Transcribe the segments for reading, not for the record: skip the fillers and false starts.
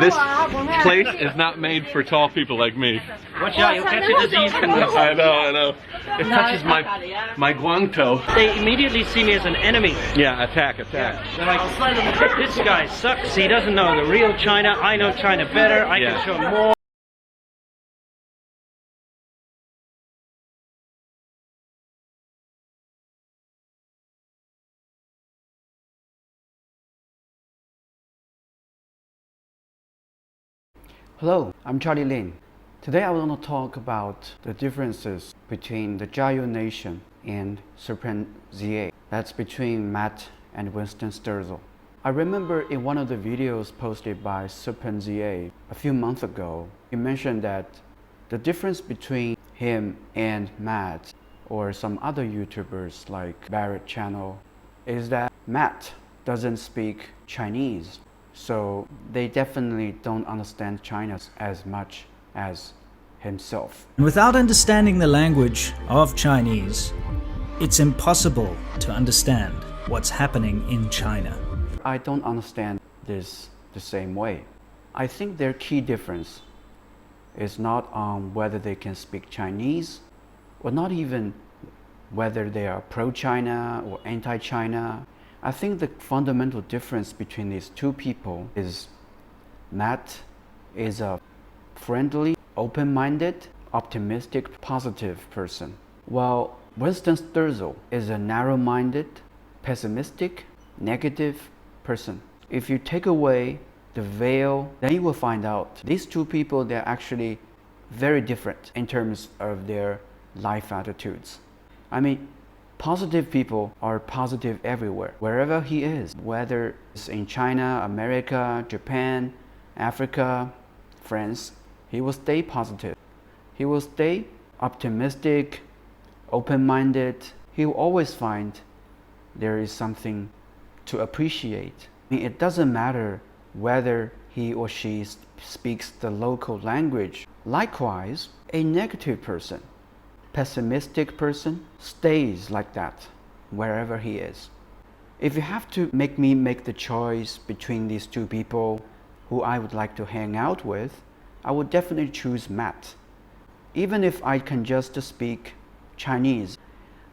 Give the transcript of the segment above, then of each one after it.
This place is not made for tall people like me. Watch out, you'll catch a disease from this. I know. It touches my guangto. They immediately see me as an enemy. Yeah, attack. They're like, this guy sucks, he doesn't know the real China, I know China better, I can show more. Hello, I'm Charlie Lin. Today I want to talk about the differences between the Jayoe nation and Serpentza. That's between Matt and Winston Sturzel. I remember in one of the videos posted by Serpentza a few months ago, he mentioned that the difference between him and Matt or some other YouTubers like Barrett Channel is that Matt doesn't speak Chinese. So they definitely don't understand China as much as himself. Without understanding the language of Chinese, it's impossible to understand what's happening in China. I don't understand this the same way. I think their key difference is not on whether they can speak Chinese, or not even whether they are pro-China or anti-China. I think the fundamental difference between these two people is Matt is a friendly, open-minded, optimistic, positive person, while Winston Sturzel is a narrow-minded, pessimistic, negative person. If you take away the veil, then you will find out these two people, they're actually very different in terms of their life attitudes. I mean, positive people are positive everywhere, wherever he is, whether it's in China, America, Japan, Africa, France, he will stay positive. He will stay optimistic, open-minded. He will always find there is something to appreciate. I mean, it doesn't matter whether he or she speaks the local language. Likewise, a negative person, pessimistic person stays like that wherever he is. If you have to make me make the choice between these two people who I would like to hang out with, I would definitely choose Matt. Even if I can just speak Chinese,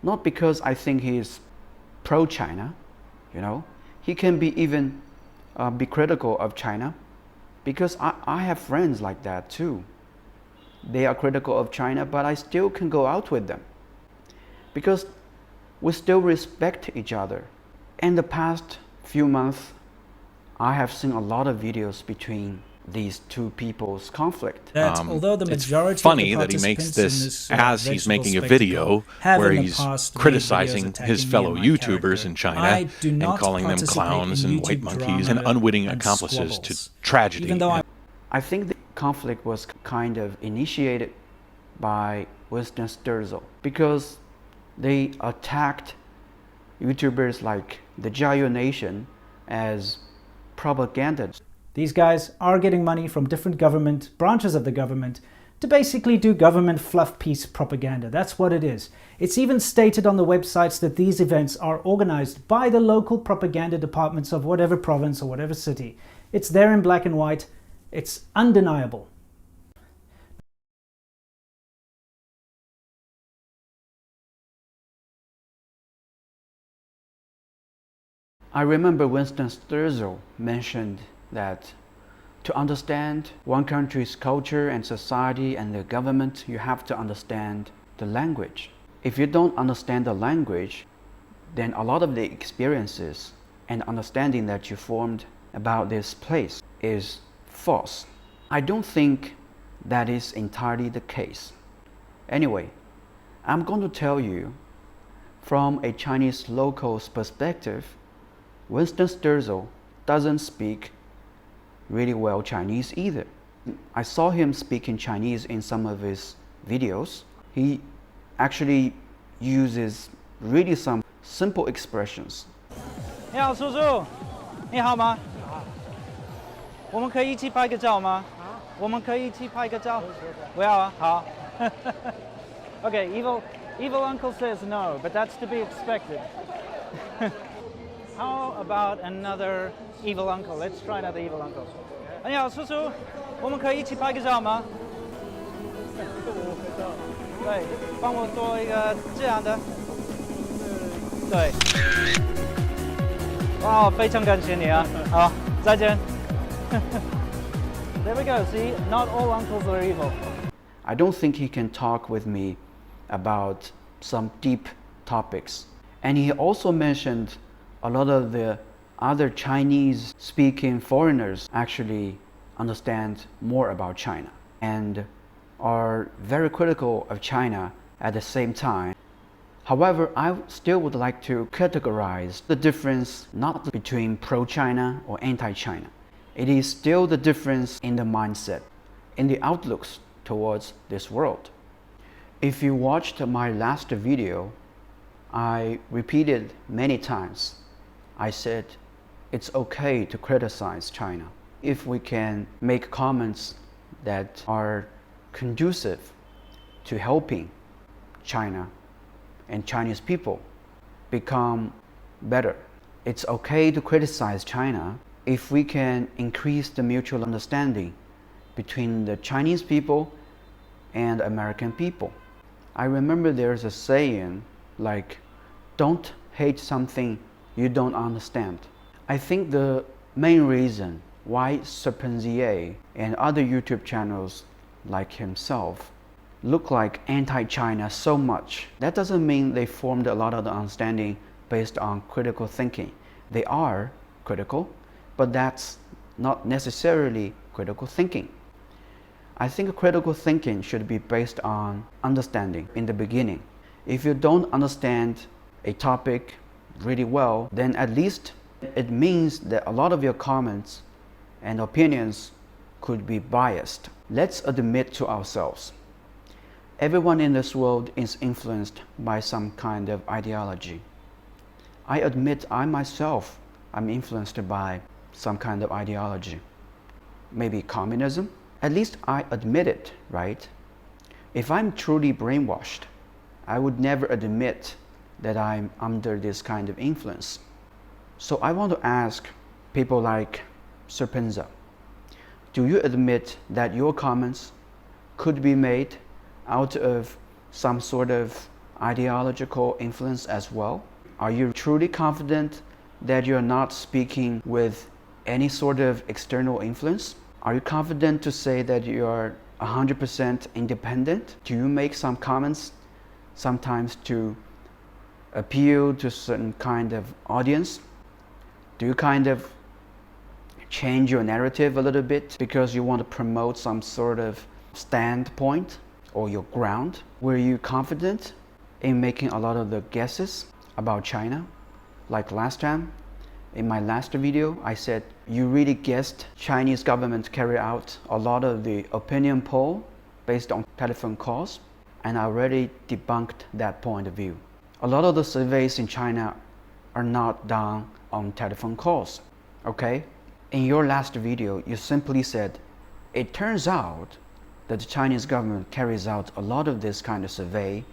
not because I think he is pro-China, you know, he can be even be critical of China, because I have friends like that too. They are critical of China, but I still can go out with them because we still respect each other. In the past few months, I have seen a lot of videos between these two people's conflict. Although the majority it's funny of the that he makes participants this in this, as he's making a video where he's criticizing his fellow YouTubers in China and calling them clowns and white monkeys and unwitting accomplices to tragedy. Even though I think the conflict was kind of initiated by Winston Sturzel because they attacked YouTubers like the Jayoe Nation as propaganda. these guys are getting money from different government branches of the government to basically do government fluff piece propaganda. That's what it is. It's even stated on the websites that these events are organized by the local propaganda departments of whatever province or whatever city. It's there in black and white. It's undeniable. I remember Winston Sturzel mentioned that to understand one country's culture and society and the government, you have to understand the language. If you don't understand the language, then a lot of the experiences and understanding that you formed about this place is false. I don't think that is entirely the case. Anyway, I'm going to tell you from a Chinese local's perspective, Winston Sturzel doesn't speak really well Chinese either. I saw him speaking Chinese in some of his videos. He actually uses really some simple expressions. 你好，叔叔，你好吗？我们可以一起拍个照吗？我们可以一起拍个照。不要啊，好。Okay, evil uncle says no, but that's to be expected. How about another evil uncle? Let's try another evil uncle. 你好，叔叔，我们可以一起拍个照吗？对，帮我做一个这样的。对。哇，非常感谢你啊！好，再见。There we go. See, not all uncles are evil. I don't think he can talk with me about some deep topics. And he also mentioned a lot of the other Chinese speaking foreigners actually understand more about China and are very critical of China at the same time. However, I still would like to categorize the difference not between pro-China or anti-China. It is still the difference in the mindset, in the outlooks towards this world. If you watched my last video, I repeated many times. I said it's okay to criticize China if we can make comments that are conducive to helping China and Chinese people become better. It's okay to criticize China if we can increase the mutual understanding between the Chinese people and American people. I remember there's a saying like, don't hate something you don't understand. I think the main reason why Serpentza and other YouTube channels like himself look like anti-China so much, that doesn't mean they formed a lot of the understanding based on critical thinking. They are critical, but that's not necessarily critical thinking. I think critical thinking should be based on understanding in the beginning. If you don't understand a topic really well, then at least it means that a lot of your comments and opinions could be biased. Let's admit to ourselves, everyone in this world is influenced by some kind of ideology. I admit I myself am influenced by some kind of ideology. Maybe communism? At least I admit it, right? If I'm truly brainwashed, I would never admit that I'm under this kind of influence. So I want to ask people like Serpentza, do you admit that your comments could be made out of some sort of ideological influence as well? Are you truly confident that you're not speaking with any sort of external influence? Are you confident to say that you are 100% independent? Do you make some comments sometimes to appeal to a certain kind of audience? Do you kind of change your narrative a little bit because you want to promote some sort of standpoint or your ground? Were you confident in making a lot of the guesses about China? Like last time, in my last video, I said you really guessed Chinese government carry out a lot of the opinion poll based on telephone calls, and I already debunked that point of view. A lot of the surveys in China are not done on telephone calls, okay? In your last video, you simply said, it turns out that the Chinese government carries out a lot of this kind of survey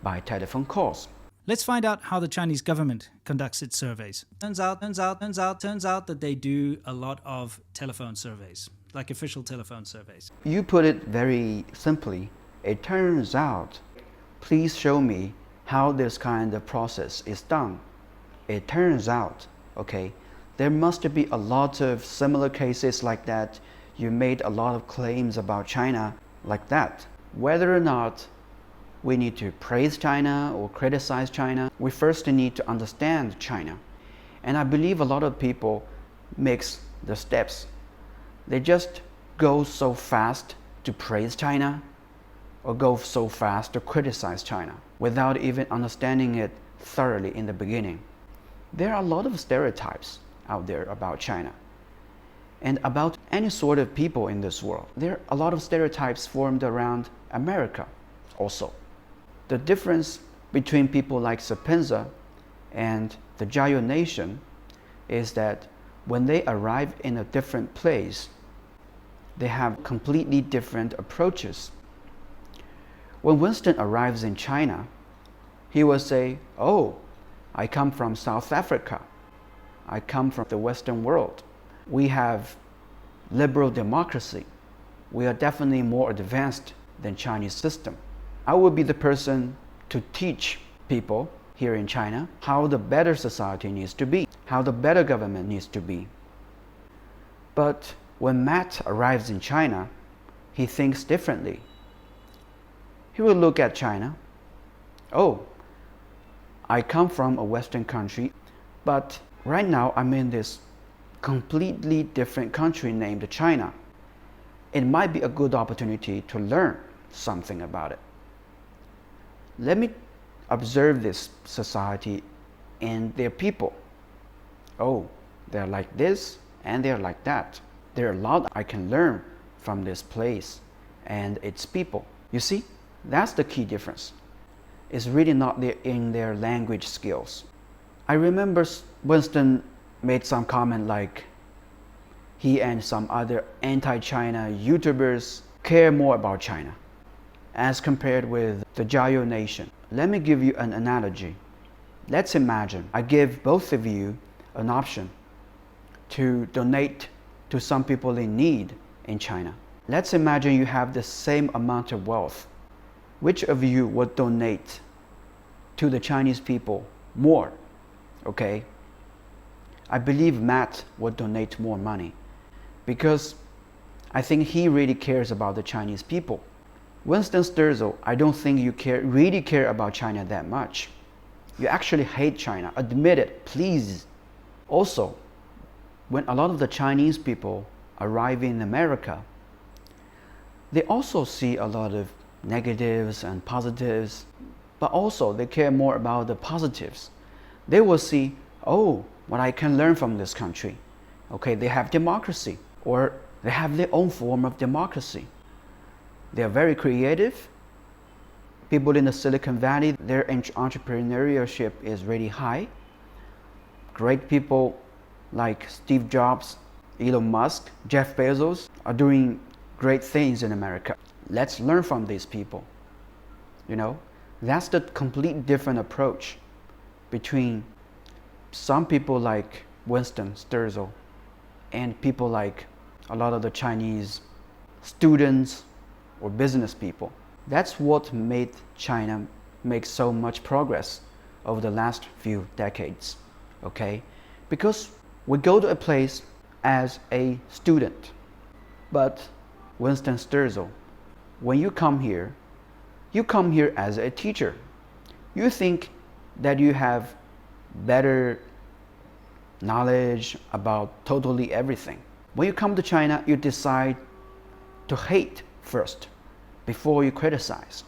by telephone calls. Let's find out how the Chinese government conducts its surveys. Turns out that they do a lot of telephone surveys, like official telephone surveys. You put it very simply. It turns out. Please show me how this kind of process is done. It turns out, okay? There must be a lot of similar cases like that. You made a lot of claims about China like that. Whether or not we need to praise China or criticize China, we first need to understand China. And I believe a lot of people mix the steps. They just go so fast to praise China or go so fast to criticize China without even understanding it thoroughly in the beginning. There are a lot of stereotypes out there about China and about any sort of people in this world. There are a lot of stereotypes formed around America also. The difference between people like Serpentza and the Jayoe nation is that when they arrive in a different place, they have completely different approaches. When Winton arrives in China, he will say, oh, I come from South Africa. I come from the Western world. We have liberal democracy. We are definitely more advanced than Chinese system. I would be the person to teach people here in China how the better society needs to be, how the better government needs to be. But when Matt arrives in China, he thinks differently. He will look at China. Oh, I come from a Western country, but right now I'm in this completely different country named China. It might be a good opportunity to learn something about it. Let me observe this society and their people. Oh, they're like this and they're like that. There are a lot I can learn from this place and its people. You see, that's the key difference. It's really not in their language skills. I remember Winston made some comment like he and some other anti-China YouTubers care more about China as compared with the Jayoe nation. Let me give you an analogy. Let's imagine I give both of you an option to donate to some people in need in China. Let's imagine you have the same amount of wealth. Which of you would donate to the Chinese people more? Okay? I believe Matt would donate more money because I think he really cares about the Chinese people. Winston Sturzo, I don't think you really care about China that much. You actually hate China. Admit it, please. Also, when a lot of the Chinese people arrive in America, they also see a lot of negatives and positives, but also they care more about the positives. They will see, oh, what I can learn from this country. Okay, they have democracy, or they have their own form of democracy. They are very creative. People in the Silicon Valley, their entrepreneurship is really high. Great people like Steve Jobs, Elon Musk, Jeff Bezos are doing great things in America. Let's learn from these people. You know, that's the complete different approach between some people like Winston Sturzo and people like a lot of the Chinese students or business people. That's what made China make so much progress over the last few decades, okay? Because we go to a place as a student, but Winston Sturzo, when you come here as a teacher. You think that you have better knowledge about totally everything. When you come to China, you decide to hate first before you criticize.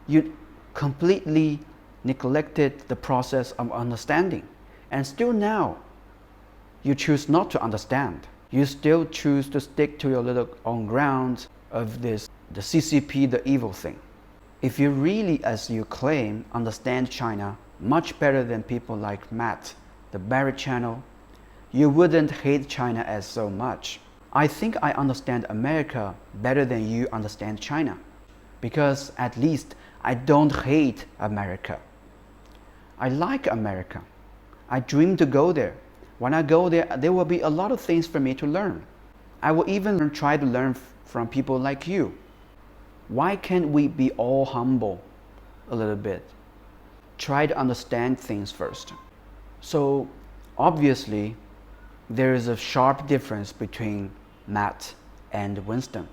You completely neglected the process of understanding, and still now you choose not to understand. You still choose to stick to your little own ground of this, the CCP, the evil thing. If you really, as you claim, understand China much better than people like Matt, the Barrett channel, you wouldn't hate China as so much. I think I understand America better than you understand China, because at least I don't hate America. I like America. I dream to go there. When I go there, there will be a lot of things for me to learn. I will even try to learn from people like you. Why can't we be all humble a little bit? Try to understand things first. So obviously, there is a sharp difference between Matt and Winston.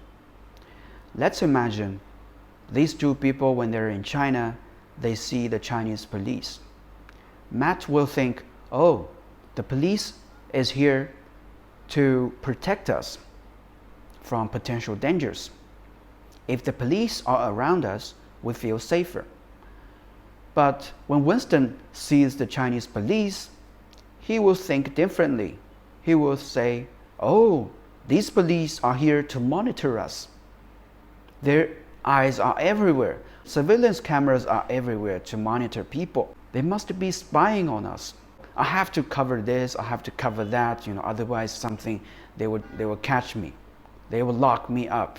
Let's imagine these two people, when they're in China, they see the Chinese police. Matt will think, oh, the police is here to protect us from potential dangers. If the police are around us, we feel safer. But when Winston sees the Chinese police, he will think differently. He will say, oh, these police are here to monitor us. Their eyes are everywhere. Surveillance cameras are everywhere to monitor people. They must be spying on us. I have to cover this, I have to cover that, otherwise they will catch me. They will lock me up.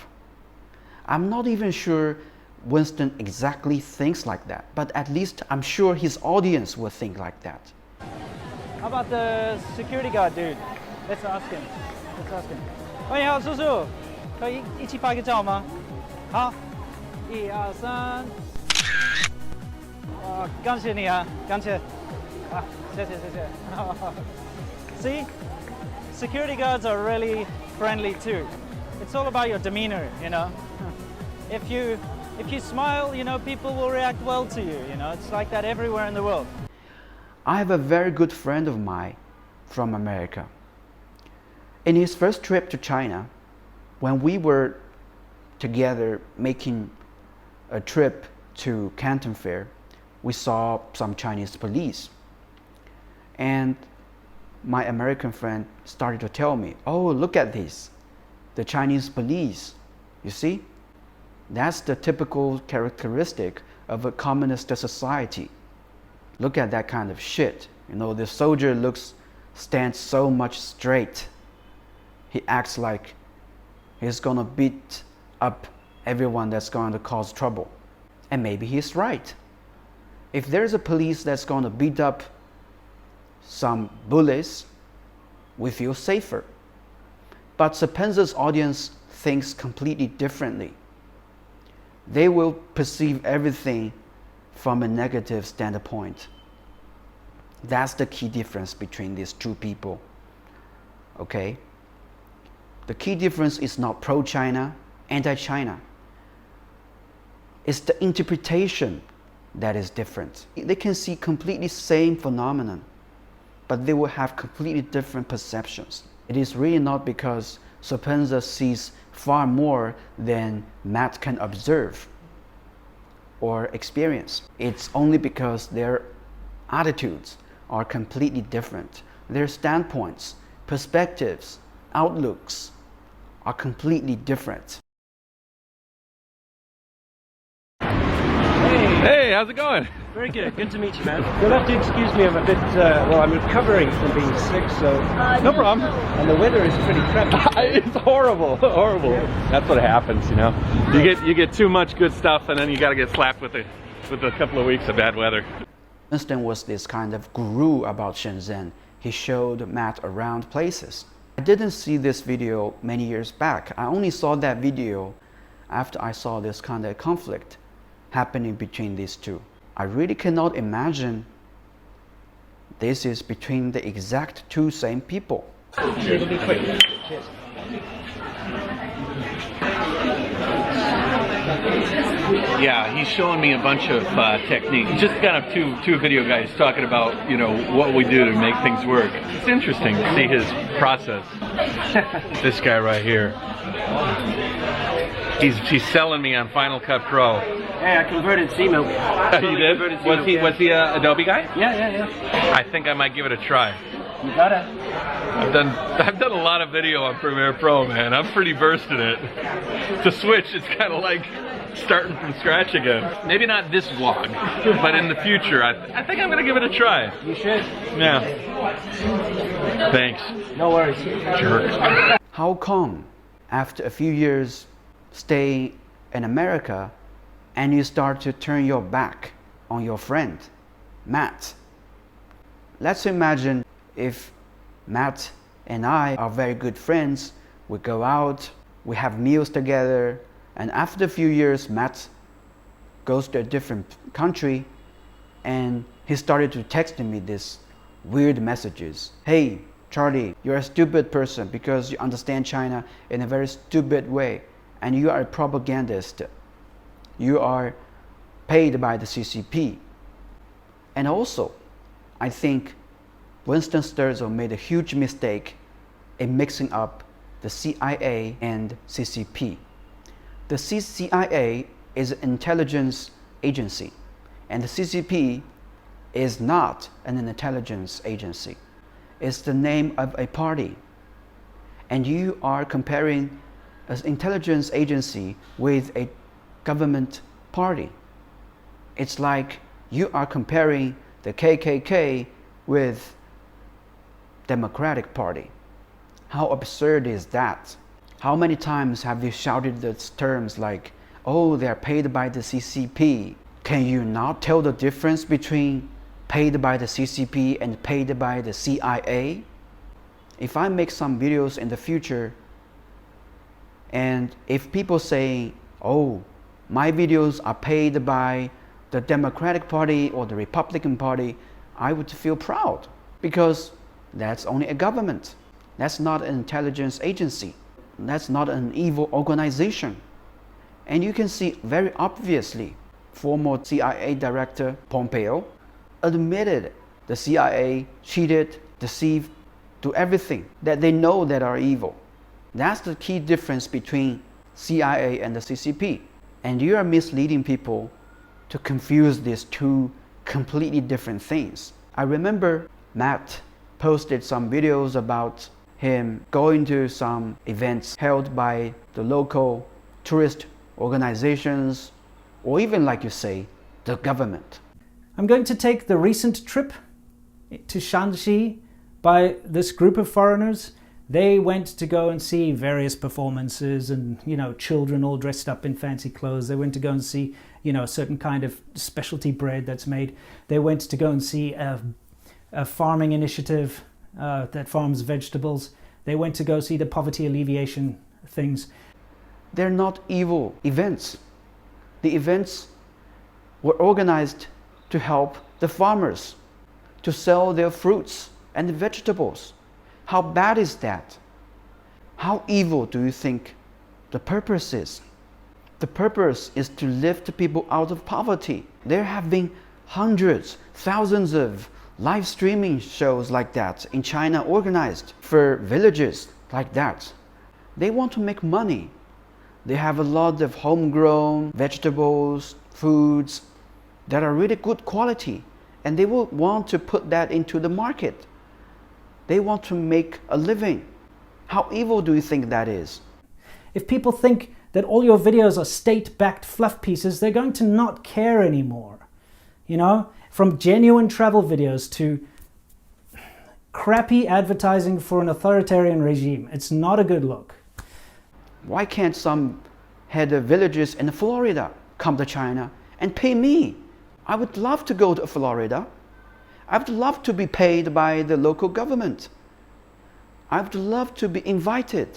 I'm not even sure Winston exactly thinks like that, but at least I'm sure his audience will think like that. How about the security guard dude? Let's ask him. 喂，你好，叔叔，可以一起拍个照吗？好，1、2、3。哇，感谢你啊，感谢。啊，谢谢谢谢。See, security guards are really friendly too. It's all about your demeanor, you know. If you smile, you know, people will react well to you. You know, it's like that everywhere in the world. I have a very good friend of mine from America. In his first trip to China, when we were together making a trip to Canton Fair, we saw some Chinese police. And my American friend started to tell me, oh, look at this, the Chinese police, you see? That's the typical characteristic of a communist society. Look at that kind of shit. You know, the soldier stands so much straight. He acts like he's gonna beat up everyone that's going to cause trouble. And maybe he's right. If there's a police that's going to beat up some bullies, we feel safer. But Serpentza's audience thinks completely differently. They will perceive everything from a negative standpoint. That's the key difference between these two people. Okay? The key difference is not pro-China, anti-China. It's the interpretation that is different. They can see completely same phenomenon, but they will have completely different perceptions. It is really not because Serpentza sees far more than Matt can observe or experience. It's only because their attitudes are completely different. Their standpoints, perspectives, outlooks are completely different. Hey, how's it going? Very good. Good to meet you, man. You'll have to excuse me. I'm a bit, well, I'm recovering from being sick, so... No problem. And the weather is pretty crappy. It's horrible, horrible. Yeah. That's what happens, you know. You get too much good stuff, and then you got to get slapped with a couple of weeks of bad weather. Winston was this kind of guru about Shenzhen. He showed Matt around places. I didn't see this video many years back. I only saw that video after I saw this kind of conflict happening between these two. I really cannot imagine this is between the exact two same people. It'll be quick. Cheers. Yeah, he's showing me a bunch of techniques. Just kind of two video guys talking about, you know, what we do to make things work. It's interesting to see his process. This guy right here. He's selling me on Final Cut Pro. Hey, I converted C-Milk. You did? Was he a Adobe guy? Yeah. I think I might give it a try. You gotta. I've done a lot of video on Premiere Pro, man. I'm pretty versed in it. To switch, it's kind of like starting from scratch again. Maybe not this vlog, but in the future, I think I'm gonna give it a try. You should. Yeah. Thanks. No worries. Jerk. How come after a few years stay in America and you start to turn your back on your friend, Matt? Let's imagine if Matt and I are very good friends, we go out, we have meals together, and after a few years, Matt goes to a different country and he started to text me these weird messages. Hey, Charlie, you're a stupid person because you understand China in a very stupid way, and you are a propagandist. You are paid by the CCP. And also, I think Winston Sturzo made a huge mistake in mixing up the CIA and CCP. The CIA is an intelligence agency, and the CCP is not an intelligence agency. It's the name of a party. And you are comparing an intelligence agency with a government party. It's like you are comparing the KKK with Democratic Party. How absurd is that? How many times have you shouted those terms like, oh, they're paid by the CCP? Can you not tell the difference between paid by the CCP and paid by the CIA? If I make some videos in the future And if people say, oh, my videos are paid by the Democratic Party or the Republican Party, I would feel proud, because that's only a government. That's not an intelligence agency. That's not an evil organization. And you can see very obviously, former CIA Director Pompeo admitted the CIA cheated, deceived, do everything that they know that are evil. That's the key difference between CIA and the CCP. And you are misleading people to confuse these two completely different things. I remember Matt posted some videos about him going to some events held by the local tourist organizations, or even, like you say, the government. I'm going to take the recent trip to Shanxi by this group of foreigners. They went to go and see various performances and, children all dressed up in fancy clothes. They went to go and see, a certain kind of specialty bread that's made. They went to go and see a farming initiative that farms vegetables. They went to go see the poverty alleviation things. They're not evil events. The events were organized to help the farmers to sell their fruits and vegetables. How bad is that? How evil do you think the purpose is? The purpose is to lift people out of poverty. There have been hundreds, thousands of live streaming shows like that in China, organized for villages like that. They want to make money. They have a lot of homegrown vegetables, foods that are really good quality, and they will want to put that into the market. They want to make a living. How evil do you think that is? If people think that all your videos are state-backed fluff pieces, they're going to not care anymore. From genuine travel videos to crappy advertising for an authoritarian regime. It's not a good look. Why can't some head of villages in Florida come to China and pay me? I would love to go to Florida. I would love to be paid by the local government. I would love to be invited.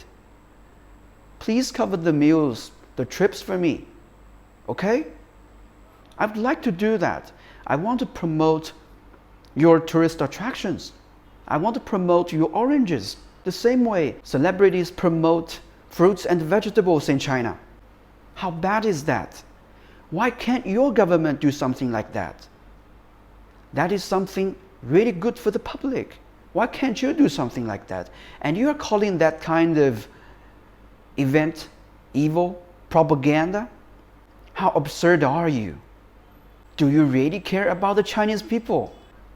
Please cover the meals, the trips for me. Okay? I would like to do that. I want to promote your tourist attractions. I want to promote your oranges the same way celebrities promote fruits and vegetables in China. How bad is that? Why can't your government do something like that? That is something really good for the public. Why can't you do something like that? And you are calling that kind of event evil, propaganda? How absurd are you? Do you really care about the Chinese people?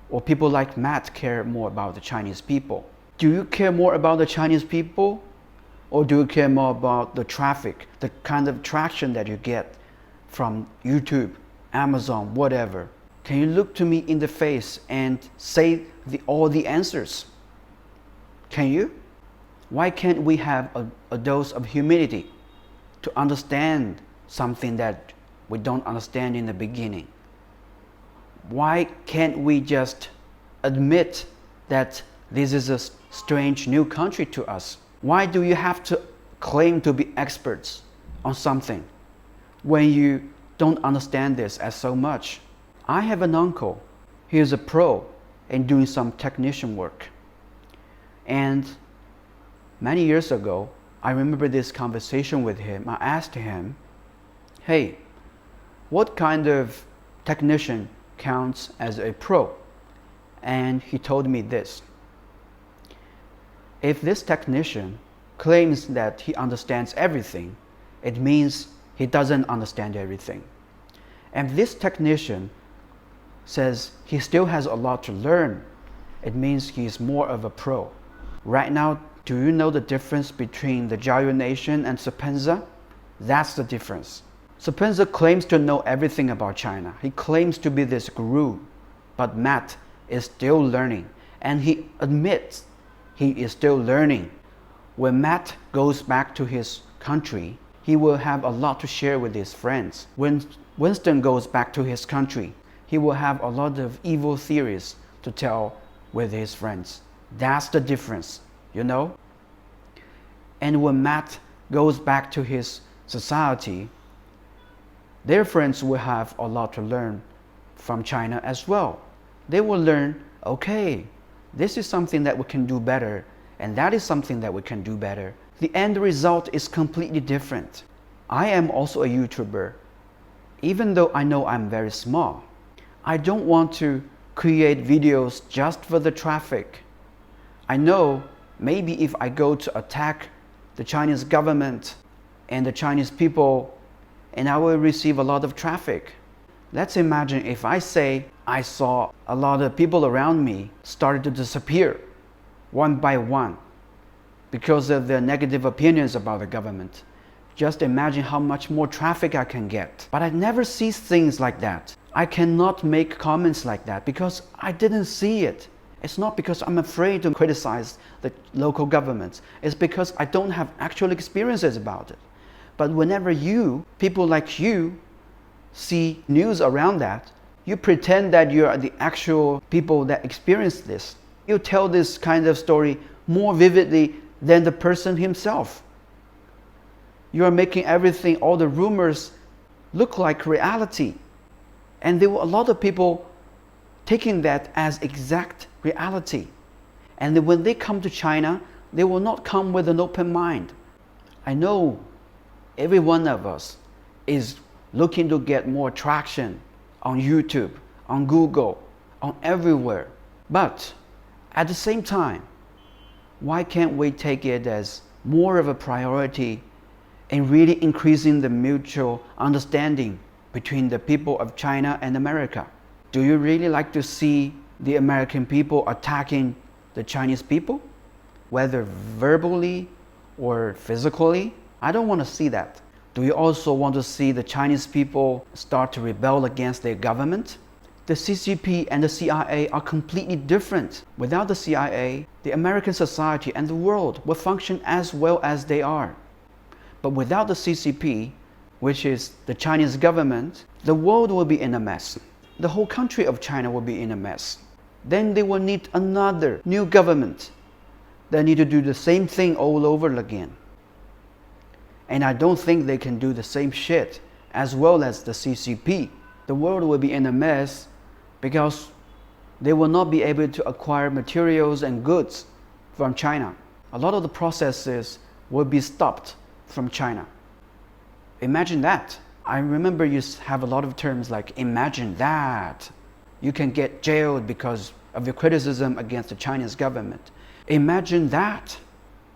Or people like Matt care more about the Chinese people? Do you care more about the Chinese people? Or do you care more about the traffic, the kind of traction that you get from YouTube, Amazon, whatever? Can you look to me in the face and say all the answers? Can you? Why can't we have a dose of humility to understand something that we don't understand in the beginning? Why can't we just admit that this is a strange new country to us? Why do you have to claim to be experts on something when you don't understand this as so much? I have an uncle. He is a pro in doing some technician work. And many years ago, I remember this conversation with him. I asked him, hey, what kind of technician counts as a pro? And he told me this. If this technician claims that he understands everything, it means he doesn't understand everything. And if this technician says he still has a lot to learn, it means he is more of a pro. Right now, do you know the difference between the Jayoe nation and Serpentza? That's the difference. Serpentza claims to know everything about China. He claims to be this guru, but Matt is still learning, and he admits he is still learning. When Matt goes back to his country, he will have a lot to share with his friends. When Winston goes back to his country, he will have a lot of evil theories to tell with his friends. That's the difference, you know? And when Matt goes back to his society, their friends will have a lot to learn from China as well. They will learn, okay, this is something that we can do better, and that is something that we can do better. The end result is completely different. I am also a YouTuber. Even though I know I'm very small, I don't want to create videos just for the traffic. I know maybe if I go to attack the Chinese government and the Chinese people, and I will receive a lot of traffic. Let's imagine if I say I saw a lot of people around me started to disappear one by one because of their negative opinions about the government. Just imagine how much more traffic I can get. But I never see things like that. I cannot make comments like that because I didn't see it. It's not because I'm afraid to criticize the local governments. It's because I don't have actual experiences about it. But whenever people like you, see news around that, you pretend that you are the actual people that experience this. You tell this kind of story more vividly than the person himself. You are making everything, all the rumors, look like reality. And there were a lot of people taking that as exact reality. And then when they come to China, they will not come with an open mind. I know every one of us is looking to get more traction on YouTube, on Google, on everywhere. But at the same time, why can't we take it as more of a priority in really increasing the mutual understanding between the people of China and America? Do you really like to see the American people attacking the Chinese people, whether verbally or physically? I don't want to see that. Do you also want to see the Chinese people start to rebel against their government? The CCP and the CIA are completely different. Without the CIA, the American society and the world will function as well as they are. But without the CCP, which is the Chinese government, the world will be in a mess. The whole country of China will be in a mess. Then they will need another new government. They need to do the same thing all over again. And I don't think they can do the same shit as well as the CCP. The world will be in a mess because they will not be able to acquire materials and goods from China. A lot of the processes will be stopped from China. Imagine that. I remember you have a lot of terms like imagine that. You can get jailed because of your criticism against the Chinese government. Imagine that.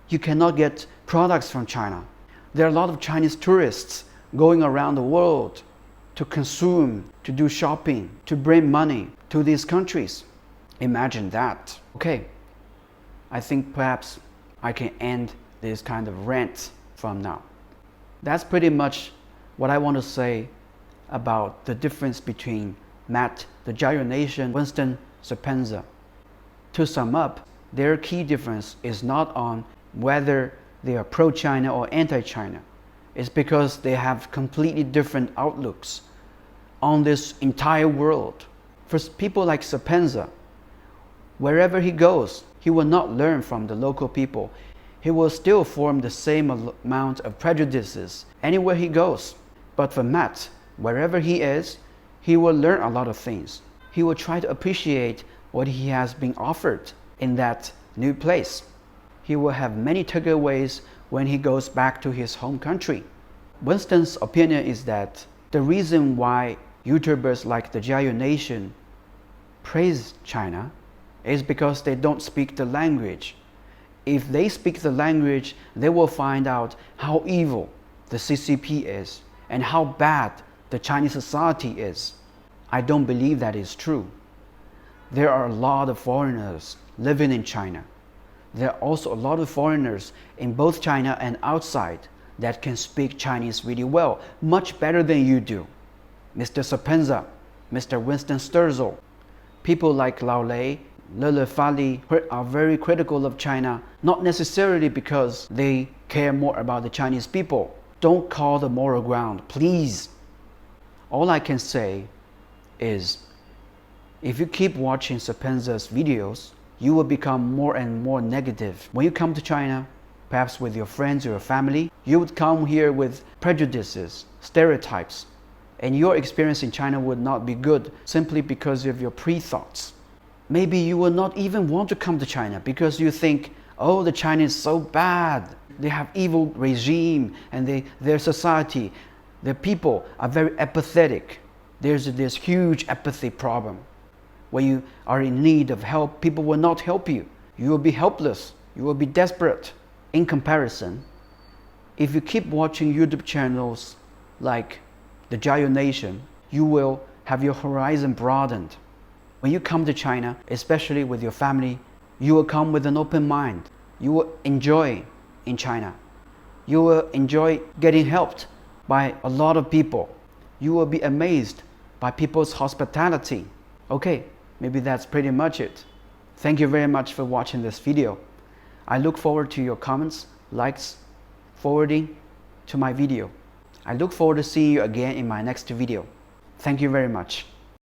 You cannot get products from China. There are a lot of Chinese tourists going around the world to consume, to do shopping, to bring money to these countries. Imagine that. Okay, I think perhaps I can end this kind of rant from now. That's pretty much what I want to say about the difference between Matt, the Jayoe Nation, Winton, Serpentza. To sum up, their key difference is not on whether they are pro-China or anti-China. It's because they have completely different outlooks on this entire world. For people like Serpentza, wherever he goes, he will not learn from the local people. He will still form the same amount of prejudices anywhere he goes. But for Matt, wherever he is, he will learn a lot of things. He will try to appreciate what he has been offered in that new place. He will have many takeaways when he goes back to his home country. Winston's opinion is that the reason why YouTubers like the Jayoe Nation praise China is because they don't speak the language. If they speak the language, they will find out how evil the CCP is and how bad the Chinese society is. I don't believe that is true. There are a lot of foreigners living in China. There are also a lot of foreigners in both China and outside that can speak Chinese really well, much better than you do. Mr. Serpentza, Mr. Winston Sturzel, people like Lao Lei, Lele Fali are very critical of China, not necessarily because they care more about the Chinese people. Don't call the moral ground, please. All I can say is, if you keep watching Serpentza's videos, you will become more and more negative. When you come to China, perhaps with your friends or your family, you would come here with prejudices, stereotypes, and your experience in China would not be good simply because of your pre-thoughts. Maybe you will not even want to come to China because you think, oh, the Chinese is so bad. They have evil regime and their society, their people are very apathetic. There's this huge apathy problem. When you are in need of help, people will not help you. You will be helpless. You will be desperate. In comparison, if you keep watching YouTube channels like the Jayoe Nation, you will have your horizon broadened. When you come to China, especially with your family, you will come with an open mind. You will enjoy in China. You will enjoy getting helped by a lot of people. You will be amazed by people's hospitality. Okay, maybe that's pretty much it. Thank you very much for watching this video. I look forward to your comments, likes, forwarding to my video. I look forward to seeing you again in my next video. Thank you very much.